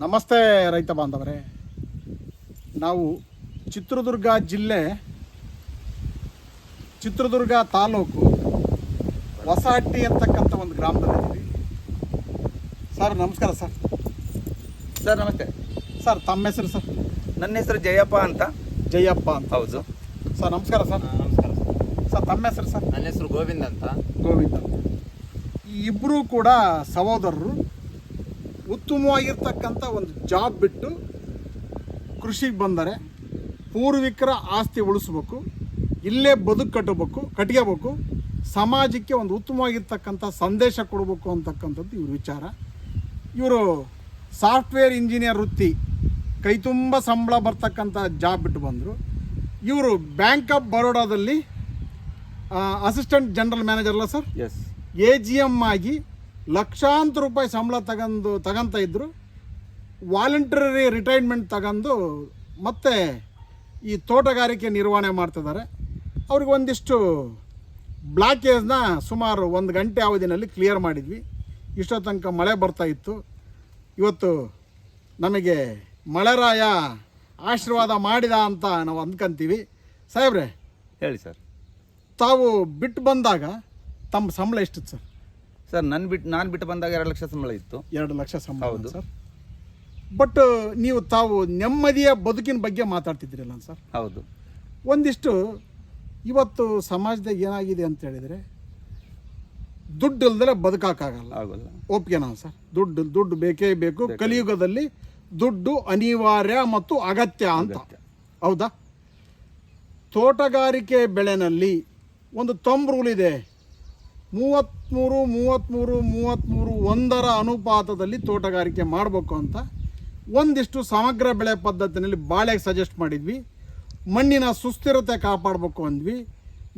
ನಮಸ್ತೆ ರೈತ ಬಾಂಧವರೇ. ನಾವು ಚಿತ್ರದುರ್ಗ ಜಿಲ್ಲೆ, ಚಿತ್ರದುರ್ಗ ತಾಲೂಕು ಹೊಸಹಟ್ಟಿ ಅಂತಕ್ಕಂಥ ಒಂದು ಗ್ರಾಮದಲ್ಲಿದ್ದೀವಿ. ಸರ್ ನಮಸ್ಕಾರ. ಸರ್ ನಮಸ್ತೆ ಸರ್. ತಮ್ಮ ಹೆಸರು ಸರ್? ನನ್ನ ಹೆಸರು ಜಯಪ್ಪ ಅಂತ. ಜಯಪ್ಪ ಅಂತ. ಹೌದು ಸರ್ ನಮಸ್ಕಾರ ಸರ್. ನಮಸ್ಕಾರ ಸರ್ ತಮ್ಮ ಹೆಸರು ಸರ್? ನನ್ನ ಹೆಸರು ಗೋವಿಂದ್ ಅಂತ. ಗೋವಿಂದ್ ಅಂತ. ಈ ಇಬ್ಬರೂ ಕೂಡ ಸಹೋದರರು. ಉತ್ತಮವಾಗಿರ್ತಕ್ಕಂಥ ಒಂದು ಜಾಬ್ ಬಿಟ್ಟು ಕೃಷಿಗೆ ಬಂದರೆ ಪೂರ್ವಿಕರ ಆಸ್ತಿ ಉಳಿಸ್ಬೇಕು, ಇಲ್ಲೇ ಬದುಕು ಕಟ್ಕೋಬೇಕು, ಸಮಾಜಕ್ಕೆ ಒಂದು ಉತ್ತಮವಾಗಿರ್ತಕ್ಕಂಥ ಸಂದೇಶ ಕೊಡಬೇಕು ಅಂತಕ್ಕಂಥದ್ದು ಇವ್ರ ವಿಚಾರ. ಇವರು ಸಾಫ್ಟ್ವೇರ್ ಇಂಜಿನಿಯರ್ ವೃತ್ತಿ, ಕೈ ತುಂಬ ಸಂಬಳ ಬರ್ತಕ್ಕಂಥ ಜಾಬ್ ಬಿಟ್ಟು ಬಂದರು. ಇವರು ಬ್ಯಾಂಕ್ ಆಫ್ ಬರೋಡಾದಲ್ಲಿ ಅಸಿಸ್ಟೆಂಟ್ ಜನರಲ್ ಮ್ಯಾನೇಜರ್ ಅಲ್ಲ ಸರ್, ಎಸ್, AGM ಆಗಿ ಲಕ್ಷಾಂತರ ರೂಪಾಯಿ ಸಂಬಳ ತಗೊಂತ ಇದ್ದರು. ವಾಲಂಟರಿ ರಿಟೈರ್ಮೆಂಟ್ ತಗೊಂಡು ಮತ್ತೆ ಈ ತೋಟಗಾರಿಕೆ ನಿರ್ವಹಣೆ ಮಾಡ್ತಿದ್ದಾರೆ. ಅವ್ರಿಗೆ ಒಂದಿಷ್ಟು ಬ್ಲಾಕೇಜ್ನ ಸುಮಾರು 1 ಗಂಟೆ ಅವಧಿನಲ್ಲಿ ಕ್ಲಿಯರ್ ಮಾಡಿದ್ವಿ. ಇಷ್ಟೋ ತನಕ ಮಳೆ ಬರ್ತಾಯಿತ್ತು. ಇವತ್ತು ನಮಗೆ ಮಳೆರಾಯ ಆಶೀರ್ವಾದ ಮಾಡಿದ ಅಂತ ನಾವು ಅಂದ್ಕೊಂತೀವಿ. ಸಾಹೇಬ್ರೆ ಹೇಳಿ ಸರ್. ತಾವು ಬಿಟ್ಟು ಬಂದಾಗ ತಮ್ಮ ಸಂಬಳ ಎಷ್ಟಿತ್ತು ಸರ್? ಸರ್ ನಾನು ಬಿಟ್ಟು ಬಂದಾಗ 2 ಲಕ್ಷ ಸಂಬಳ ಇತ್ತು. 2 ಲಕ್ಷ ಸಂಬಳ. ಹೌದು ಸರ್. ಬಟ್ ತಾವು ನೆಮ್ಮದಿಯ ಬದುಕಿನ ಬಗ್ಗೆ ಮಾತಾಡ್ತಿದ್ದೀರಲ್ಲ ಸರ್. ಹೌದು. ಒಂದಿಷ್ಟು ಇವತ್ತು ಸಮಾಜದಾಗ ಏನಾಗಿದೆ ಅಂತ ಹೇಳಿದರೆ, ದುಡ್ಡು ಇಲ್ದರೆ ಬದುಕಾಗಲ್ಲ. ಆಗೋಲ್ಲ. ಒಪ್ಪಿಗೆನಾ ಸರ್? ದುಡ್ಡು ಬೇಕೇ ಬೇಕು. ಕಲಿಯುಗದಲ್ಲಿ ದುಡ್ಡು ಅನಿವಾರ್ಯ ಮತ್ತು ಅಗತ್ಯ ಅಂತ. ಹೌದಾ? ತೋಟಗಾರಿಕೆ ಬೆಳೆನಲ್ಲಿ ಒಂದು ರೂಲ್ ಇದೆ. 33 ಒಂದರ ಅನುಪಾತದಲ್ಲಿ ತೋಟಗಾರಿಕೆ ಮಾಡಬೇಕು ಅಂತ ಒಂದಿಷ್ಟು ಸಮಗ್ರ ಬೆಳೆ ಪದ್ಧತಿನಲ್ಲಿ ಬಾಳೆಗೆ ಸಜೆಸ್ಟ್ ಮಾಡಿದ್ವಿ. ಮಣ್ಣಿನ ಸುಸ್ಥಿರತೆ ಕಾಪಾಡಬೇಕು ಅಂದ್ವಿ.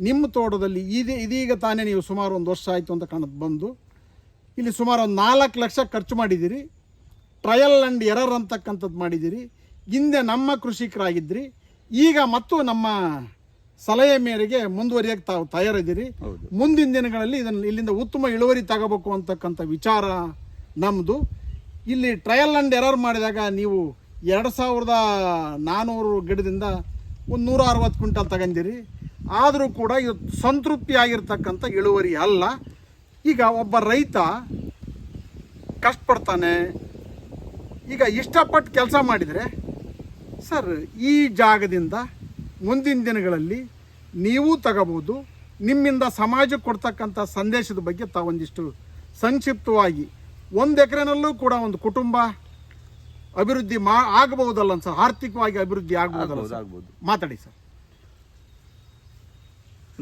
ನಿಮ್ಮ ತೋಟದಲ್ಲಿ ಇದೀಗ ತಾನೇ ನೀವು ಸುಮಾರು 1 ವರ್ಷ ಆಯಿತು ಅಂತ ಕಾಣೋದು ಬಂದು ಇಲ್ಲಿ ಸುಮಾರು 4 ಲಕ್ಷ ಖರ್ಚು ಮಾಡಿದ್ದೀರಿ. ಟ್ರಯಲ್ ಆ್ಯಂಡ್ ಎರರ್ ಅಂತಕ್ಕಂಥದ್ದು ಮಾಡಿದ್ದೀರಿ. ಹಿಂದೆ ನಮ್ಮ ಕೃಷಿಕರಾಗಿದ್ದಿರಿ, ಈಗ ಮತ್ತು ನಮ್ಮ ಸಲಹೆ ಮೇರೆಗೆ ಮುಂದುವರಿಯಕ್ಕೆ ತಾವು ತಯಾರಿದ್ದೀರಿ. ಮುಂದಿನ ದಿನಗಳಲ್ಲಿ ಇಲ್ಲಿಂದ ಉತ್ತಮ ಇಳುವರಿ ತಗೋಬೇಕು ಅಂತಕ್ಕಂಥ ವಿಚಾರ ನಮ್ಮದು. ಇಲ್ಲಿ ಟ್ರಯಲ್ ಆ್ಯಂಡ್ ಎರರ್ ಮಾಡಿದಾಗ ನೀವು 2400 ಗಿಡದಿಂದ 160 ಕ್ವಿಂಟಲ್ ತಗೊಂಡಿರಿ. ಆದರೂ ಕೂಡ ಇದು ಸಂತೃಪ್ತಿಯಾಗಿರ್ತಕ್ಕಂಥ ಇಳುವರಿ ಅಲ್ಲ. ಈಗ ಒಬ್ಬ ರೈತ ಕಷ್ಟಪಡ್ತಾನೆ, ಈಗ ಇಷ್ಟಪಟ್ಟು ಕೆಲಸ ಮಾಡಿದರೆ ಸರ್ ಈ ಜಾಗದಿಂದ ಮುಂದಿನ ದಿನಗಳಲ್ಲಿ ನೀವು ತಗೋಬೋದು. ನಿಮ್ಮಿಂದ ಸಮಾಜಕ್ಕೆ ಕೊಡ್ತಕ್ಕಂಥ ಸಂದೇಶದ ಬಗ್ಗೆ ತಾವೊಂದಿಷ್ಟು ಸಂಕ್ಷಿಪ್ತವಾಗಿ 1 ಎಕರೆನಲ್ಲೂ ಕೂಡ ಒಂದು ಕುಟುಂಬ ಅಭಿವೃದ್ಧಿ ಆಗಬಹುದಲ್ಲ ಸರ್? ಆರ್ಥಿಕವಾಗಿ ಅಭಿವೃದ್ಧಿ ಆಗಬಹುದಲ್ಲ? ಮಾತಾಡಿ ಸರ್.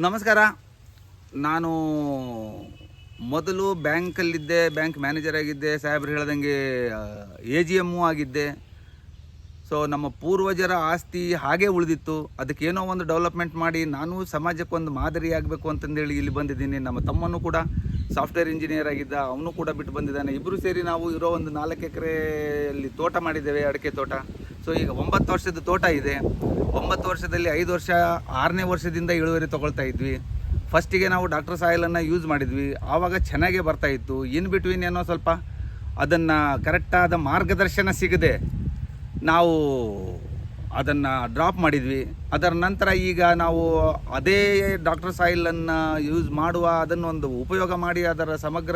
ನಮಸ್ಕಾರ. ನಾನು ಮೊದಲು ಬ್ಯಾಂಕಲ್ಲಿದ್ದೆ, ಬ್ಯಾಂಕ್ ಮ್ಯಾನೇಜರ್ ಆಗಿದ್ದೆ. ಸಾಹೇಬ್ರು ಹೇಳ್ದಂಗೆ AGM ಆಗಿದ್ದೆ. ಸೊ ನಮ್ಮ ಪೂರ್ವಜರ ಆಸ್ತಿ ಹಾಗೇ ಉಳಿದಿತ್ತು. ಅದಕ್ಕೇನೋ ಒಂದು ಡೆವಲಪ್ಮೆಂಟ್ ಮಾಡಿ ನಾನು ಸಮಾಜಕ್ಕೆ ಒಂದು ಮಾದರಿ ಆಗಬೇಕು ಅಂತಂದೇಳಿ ಇಲ್ಲಿ ಬಂದಿದ್ದೀನಿ. ನಮ್ಮ ತಮ್ಮನೂ ಕೂಡ ಸಾಫ್ಟ್ವೇರ್ ಇಂಜಿನಿಯರ್ ಆಗಿದ್ದ, ಅವನು ಕೂಡ ಬಿಟ್ಟು ಬಂದಿದ್ದಾನೆ. ಇಬ್ಬರು ಸೇರಿ ನಾವು ಇರೋ ಒಂದು 4 ಎಕರೆಯಲ್ಲಿ ತೋಟ ಮಾಡಿದ್ದೇವೆ, ಅಡಿಕೆ ತೋಟ. ಸೊ ಈಗ 9 ವರ್ಷದ ತೋಟ ಇದೆ. 9 ವರ್ಷದಲ್ಲಿ 5 ವರ್ಷ 6ನೇ ವರ್ಷದಿಂದ ಇಳುವರಿ ತೊಗೊಳ್ತಾ ಇದ್ವಿ. ಫಸ್ಟಿಗೆ ನಾವು ಡಾಕ್ಟರ್ ಸಾಯಿಲನ್ನು ಯೂಸ್ ಮಾಡಿದ್ವಿ. ಆವಾಗ ಚೆನ್ನಾಗೇ ಬರ್ತಾಯಿತ್ತು. ಇನ್ ಬಿಟ್ವೀನ್ ಏನೋ ಸ್ವಲ್ಪ ಅದನ್ನು ಕರೆಕ್ಟಾದ ಮಾರ್ಗದರ್ಶನ ಸಿಗದೆ ನಾವು ಅದನ್ನು ಡ್ರಾಪ್ ಮಾಡಿದ್ವಿ. ಅದರ ನಂತರ ಈಗ ನಾವು ಅದೇ ಡಾಕ್ಟರ್ ಸಾಯಿಲನ್ನು ಯೂಸ್ ಮಾಡುವ, ಅದನ್ನೊಂದು ಉಪಯೋಗ ಮಾಡಿ ಅದರ ಸಮಗ್ರ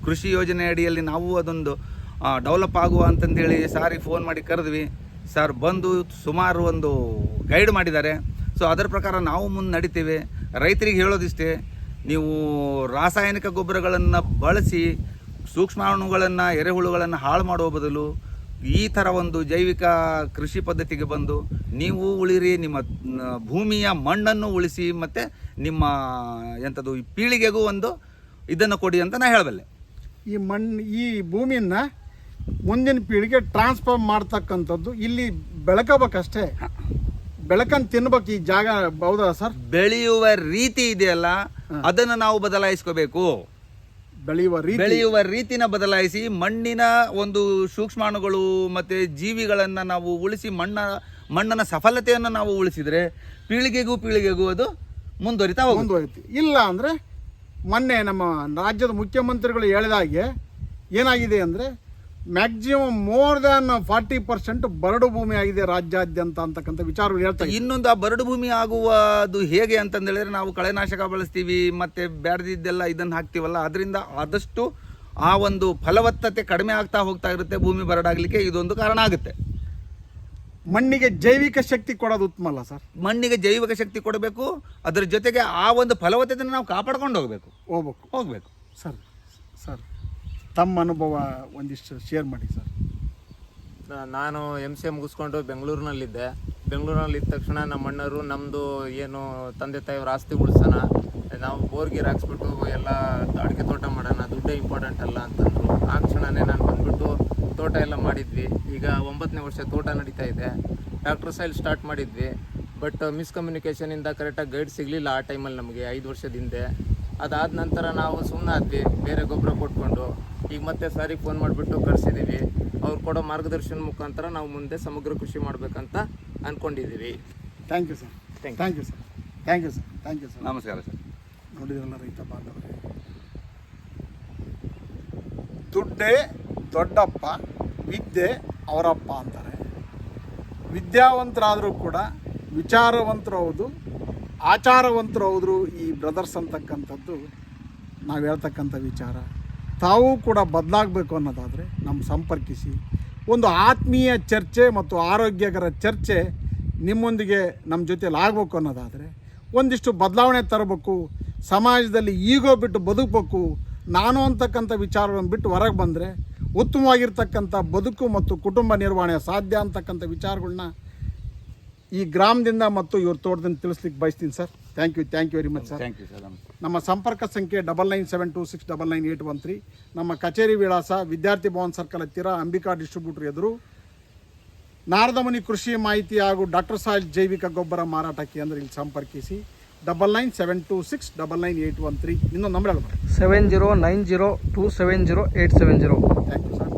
ಕೃಷಿ ಯೋಜನೆ ಅಡಿಯಲ್ಲಿ ನಾವು ಅದೊಂದು ಡೆವಲಪ್ ಆಗುವ ಅಂತಂದೇಳಿ ಸಾರಿಗೆ ಫೋನ್ ಮಾಡಿ ಕರೆದ್ವಿ. ಸರ್ ಬಂದು ಸುಮಾರು ಒಂದು ಗೈಡ್ ಮಾಡಿದ್ದಾರೆ. ಸೊ ಅದರ ಪ್ರಕಾರ ನಾವು ಮುಂದೆ ನಡಿತೇವೆ. ರೈತರಿಗೆ ಹೇಳೋದಿಷ್ಟೇ, ನೀವು ರಾಸಾಯನಿಕ ಗೊಬ್ಬರಗಳನ್ನು ಬಳಸಿ ಸೂಕ್ಷ್ಮಾಣುಗಳನ್ನು, ಎರೆಹುಳುಗಳನ್ನು ಹಾಳು ಮಾಡುವ ಬದಲು ಈ ಥರ ಒಂದು ಜೈವಿಕ ಕೃಷಿ ಪದ್ಧತಿಗೆ ಬಂದು ನೀವು ಉಳಿರಿ, ನಿಮ್ಮ ಭೂಮಿಯ ಮಣ್ಣನ್ನು ಉಳಿಸಿ, ಮತ್ತು ನಿಮ್ಮ ಎಂಥದ್ದು ಪೀಳಿಗೆಗೂ ಒಂದು ಇದನ್ನು ಕೊಡಿ ಅಂತ ನಾನು ಹೇಳಬಲ್ಲೆ. ಈ ಭೂಮಿಯನ್ನು ಮುಂದಿನ ಪೀಳಿಗೆ ಟ್ರಾನ್ಸ್ಫರ್ ಮಾಡ್ತಕ್ಕಂಥದ್ದು ಇಲ್ಲಿ ಬೆಳಕಬೇಕಷ್ಟೇ. ಬೆಳಕನ್ನು ತಿನ್ಬೇಕು ಈ ಜಾಗ. ಹೌದಾ ಸರ್? ಬೆಳೆಯುವ ರೀತಿ ಇದೆಯಲ್ಲ, ಅದನ್ನು ನಾವು ಬದಲಾಯಿಸ್ಕೋಬೇಕು. ಬೆಳೆಯುವ ರೀತಿನ ಬದಲಾಯಿಸಿ ಮಣ್ಣಿನ ಒಂದು ಸೂಕ್ಷ್ಮಾಣುಗಳು ಮತ್ತು ಜೀವಿಗಳನ್ನು ನಾವು ಉಳಿಸಿ ಮಣ್ಣನ ಸಫಲತೆಯನ್ನು ನಾವು ಉಳಿಸಿದರೆ ಪೀಳಿಗೆಗೂ ಅದು ಮುಂದುವರಿತಾ ಹೋಗುತ್ತೆ. ಇಲ್ಲ ಅಂದರೆ ಮೊನ್ನೆ ನಮ್ಮ ರಾಜ್ಯದ ಮುಖ್ಯಮಂತ್ರಿಗಳು ಹೇಳಿದಾಗೆ ಏನಾಗಿದೆ ಅಂದರೆ ಮ್ಯಾಕ್ಸಿಮಮ್ ಮೋರ್ ದ್ಯಾನ್ 40% ಬರಡು ಭೂಮಿ ಆಗಿದೆ ರಾಜ್ಯಾದ್ಯಂತ ಅಂತಕ್ಕಂಥ ವಿಚಾರಗಳು ಹೇಳ್ತಾ ಇದ್ದೀನಿ. ಇನ್ನೊಂದು ಆ ಬರಡು ಭೂಮಿ ಆಗುವುದು ಹೇಗೆ ಅಂತಂದೇಳಿದ್ರೆ ನಾವು ಕಳೆನಾಶಕ ಬಳಸ್ತೀವಿ ಮತ್ತೆ ಬ್ಯಾಡ್ದಿದ್ದೆಲ್ಲ ಇದನ್ನು ಹಾಕ್ತೀವಲ್ಲ, ಅದರಿಂದ ಆದಷ್ಟು ಆ ಒಂದು ಫಲವತ್ತತೆ ಕಡಿಮೆ ಆಗ್ತಾ ಹೋಗ್ತಾ ಇರುತ್ತೆ. ಭೂಮಿ ಬರಡಾಗಲಿಕ್ಕೆ ಇದೊಂದು ಕಾರಣ ಆಗುತ್ತೆ. ಮಣ್ಣಿಗೆ ಜೈವಿಕ ಶಕ್ತಿ ಕೊಡೋದು ಉತ್ತಮ ಅಲ್ಲ ಸರ್? ಮಣ್ಣಿಗೆ ಜೈವಿಕ ಶಕ್ತಿ ಕೊಡಬೇಕು, ಅದರ ಜೊತೆಗೆ ಆ ಒಂದು ಫಲವತ್ತತೆಯನ್ನು ನಾವು ಕಾಪಾಡ್ಕೊಂಡು ಹೋಗ್ಬೇಕು. ಸರ್ ತಮ್ಮ ಅನುಭವ ಒಂದಿಷ್ಟು ಶೇರ್ ಮಾಡಿ ಸರ್. ನಾನು MCA ಮುಗಿಸ್ಕೊಂಡು ಬೆಂಗಳೂರಿನಲ್ಲಿದ್ದೆ. ಬೆಂಗಳೂರಿನಲ್ಲಿದ್ದ ತಕ್ಷಣ ನಮ್ಮ ಅಣ್ಣವರು ನಮ್ಮದು ಏನು ತಂದೆ ತಾಯಿಯವ್ರ ಆಸ್ತಿ ಉಳಿಸೋಣ, ನಾವು ಬೋರ್ಗೀರ್ ಹಾಕ್ಸ್ಬಿಟ್ಟು ಎಲ್ಲ ಅಡಿಕೆ ತೋಟ ಮಾಡೋಣ, ದುಡ್ಡೇ ಇಂಪಾರ್ಟೆಂಟ್ ಅಲ್ಲ ಅಂತಂದರು. ಆ ಕ್ಷಣನೇ ನಾನು ಬಂದುಬಿಟ್ಟು ತೋಟ ಎಲ್ಲ ಮಾಡಿದ್ವಿ. ಈಗ 9ನೇ ವರ್ಷ ತೋಟ ನಡೀತಾ ಇದೆ. ಡಾಕ್ಟರ್ ಸೈಲ್ ಸ್ಟಾರ್ಟ್ ಮಾಡಿದ್ವಿ. ಬಟ್ ಮಿಸ್ಕಮ್ಯುನಿಕೇಷನಿಂದ ಕರೆಕ್ಟಾಗಿ ಗೈಡ್ ಸಿಗಲಿಲ್ಲ ಆ ಟೈಮಲ್ಲಿ ನಮಗೆ 5 ವರ್ಷದ ಹಿಂದೆ. ಅದಾದ ನಂತರ ನಾವು ಸುಮ್ಮನಾದ್ವಿ, ಬೇರೆ ಗೊಬ್ಬರ ಕೊಟ್ಕೊಂಡು. ಈಗ ಮತ್ತೆ ಸಾರಿ ಫೋನ್ ಮಾಡಿಬಿಟ್ಟು ಕಳಿಸಿದ್ದೀವಿ. ಅವ್ರು ಕೊಡೋ ಮಾರ್ಗದರ್ಶನ ಮುಖಾಂತರ ನಾವು ಮುಂದೆ ಸಮಗ್ರ ಕೃಷಿ ಮಾಡಬೇಕಂತ ಅಂದ್ಕೊಂಡಿದ್ದೀವಿ. Thank you sir. ನಮಸ್ಕಾರ ಸರ್. ನೋಡಿದ್ರಲ್ಲ ರೈತ ಬಾಂಧವರೇ, ದುಡ್ಡೇ ದೊಡ್ಡಪ್ಪ, ವಿದ್ಯೆ ಅವರಪ್ಪ ಅಂತಾರೆ. ವಿದ್ಯಾವಂತರಾದರೂ ಕೂಡ ವಿಚಾರವಂತರು ಹೌದು, ಆಚಾರವಂತರು ಹೌದ್ರು ಈ ಬ್ರದರ್ಸ್ ಅಂತಕ್ಕಂಥದ್ದು ನಾವು ಹೇಳ್ತಕ್ಕಂಥ ವಿಚಾರ. ತಾವು ಕೂಡ ಬದಲಾಗಬೇಕು ಅನ್ನೋದಾದರೆ ನಮ್ಮ ಸಂಪರ್ಕಿಸಿ. ಒಂದು ಆತ್ಮೀಯ ಚರ್ಚೆ ಮತ್ತು ಆರೋಗ್ಯಕರ ಚರ್ಚೆ ನಿಮ್ಮೊಂದಿಗೆ ನಮ್ಮ ಜೊತೆಲಿ ಆಗಬೇಕು ಅನ್ನೋದಾದರೆ, ಒಂದಿಷ್ಟು ಬದಲಾವಣೆ ತರಬೇಕು, ಸಮಾಜದಲ್ಲಿ ಈಗೋ ಬಿಟ್ಟು ಬದುಕಬೇಕು, ನಾನು ಅಂತಕ್ಕಂಥ ವಿಚಾರವನ್ನು ಬಿಟ್ಟು ಹೊರಗೆ ಬಂದರೆ ಉತ್ತಮವಾಗಿರ್ತಕ್ಕಂಥ ಬದುಕು ಮತ್ತು ಕುಟುಂಬ ನಿರ್ವಹಣೆ ಸಾಧ್ಯ ಅಂತಕ್ಕಂಥ ವಿಚಾರಗಳನ್ನ ಈ ಗ್ರಾಮದಿಂದ ಮತ್ತು ಇವ್ರ ತೋಟದಿಂದ ತಿಳಿಸ್ಲಿಕ್ಕೆ ಬಯಸ್ತೀನಿ sir. Thank you very much sir. Thank you sir. ನಮ್ಮ ಸಂಪರ್ಕ ಸಂಖ್ಯೆ 9972699813. ನಮ್ಮ ಕಚೇರಿ ವಿಳಾಸ ವಿದ್ಯಾರ್ಥಿ ಭವನ್ ಸರ್ಕಲ್ ಹತ್ತಿರ, ಅಂಬಿಕಾ ಡಿಸ್ಟ್ರಿಬ್ಯೂಟರ್ ಎದುರು, ನಾರದಮುನಿ ಕೃಷಿ ಮಾಹಿತಿ ಹಾಗೂ ಡಾಕ್ಟರ್ ಸಾಯಿಲ್ ಜೈವಿಕ ಗೊಬ್ಬರ ಮಾರಾಟ ಕೇಂದ್ರ. ಇಲ್ಲಿ ಸಂಪರ್ಕಿಸಿ. 9972699813. ಇನ್ನೊಂದು ನಂಬರ್ ಹೇಳ್ಬೋದು, 7090270870. Thank you sir.